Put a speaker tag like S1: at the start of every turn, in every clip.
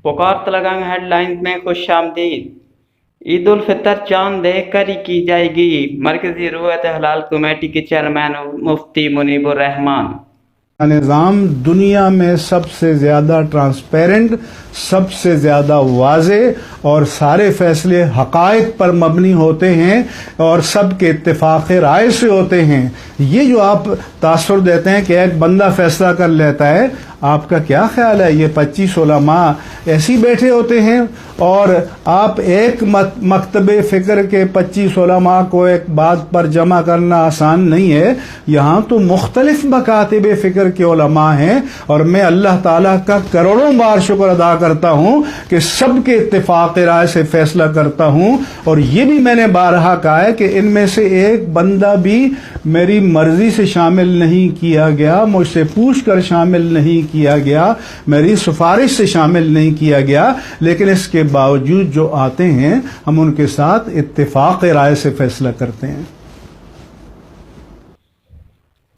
S1: पुकारत लगाएंगे हेडलाइंस में खुश आमदीद। ईद उल फितर चांद देख कर ही की जाएगी। मरकजी रुयत हलाल कमेटी के चेयरमैन मुफ्ती मुनीबुर रहमान।
S2: निज़ाम दुनिया में सबसे ज़्यादा ट्रांसपेरेंट, सबसे ज़्यादा वाज़े और सारे फैसले हक़ाइक़ पर मबनी होते हैं और सबके इत्तेफाक़ राय से होते हैं। ये जो आप तासुर देते हैं कि एक बंदा फैसला कर लेता है, आपका क्या ख्याल है? ये 25 उलमा ऐसे ही बैठे होते हैं और आप एक मकतब फ़िक्र के 25 उलमा को एक बात पर जमा करना आसान नहीं है। यहाँ तो मुख्तलिफ मकातिब फ़िक्र के उलमा हैं और मैं अल्लाह ताला का करोड़ों बार शुक्र अदा करता हूँ कि सबके इत्तेफाक़ राय से फैसला करता हूँ। और ये भी मैंने बारहा कहा है कि इनमें से एक बंदा भी मेरी मर्जी से शामिल नहीं किया गया, मुझसे पूछ कर शामिल नहीं किया गया, मेरी सिफारिश से शामिल नहीं किया गया, लेकिन इसके बावजूद जो आते हैं हम उनके साथ इत्तेफाक राय से फैसला करते हैं।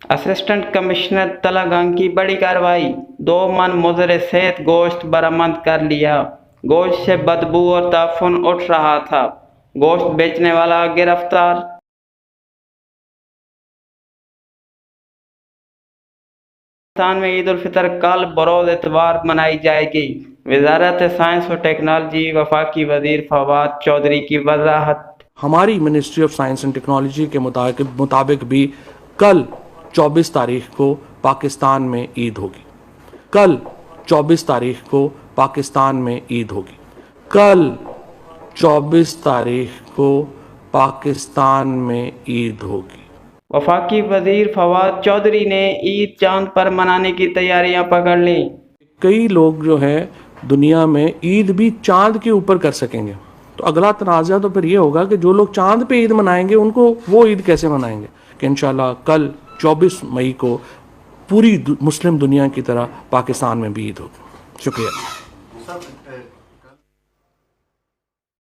S1: असिस्टेंट कमिश्नर तलागंग की बड़ी कार्रवाई। 2 मन मुज़र सेहत गोश्त बरामद कर लिया। गोश्त से बदबू और ताफुन उठ रहा था। गोश्त बेचने वाला गिरफ्तार। पाकिस्तान में ईद उल फितर कल बरोज़ इतवार मनाई जाएगी। वज़ारत साइंस और टेक्नोलॉजी वफाकी वज़ीर फवाद चौधरी की वजाहत।
S3: हमारी ministry of science and technology के मुताबिक भी कल 24 तारीख को पाकिस्तान में ईद होगी। कल 24 तारीख को पाकिस्तान में ईद होगी। कल 24 तारीख को पाकिस्तान में ईद होगी।
S1: वफाकी वजीर फवाद चौधरी ने ईद चांद पर मनाने की तैयारियां पकड़ ली।
S3: कई लोग जो है दुनिया में ईद भी चांद के ऊपर कर सकेंगे, तो अगला तनाज़ा तो फिर ये होगा कि जो लोग चांद पे ईद मनाएंगे उनको वो ईद कैसे मनाएंगे। कि इंशाल्लाह कल 24 मई को पूरी मुस्लिम दुनिया की तरह पाकिस्तान में भी ईद होगी। शुक्रिया।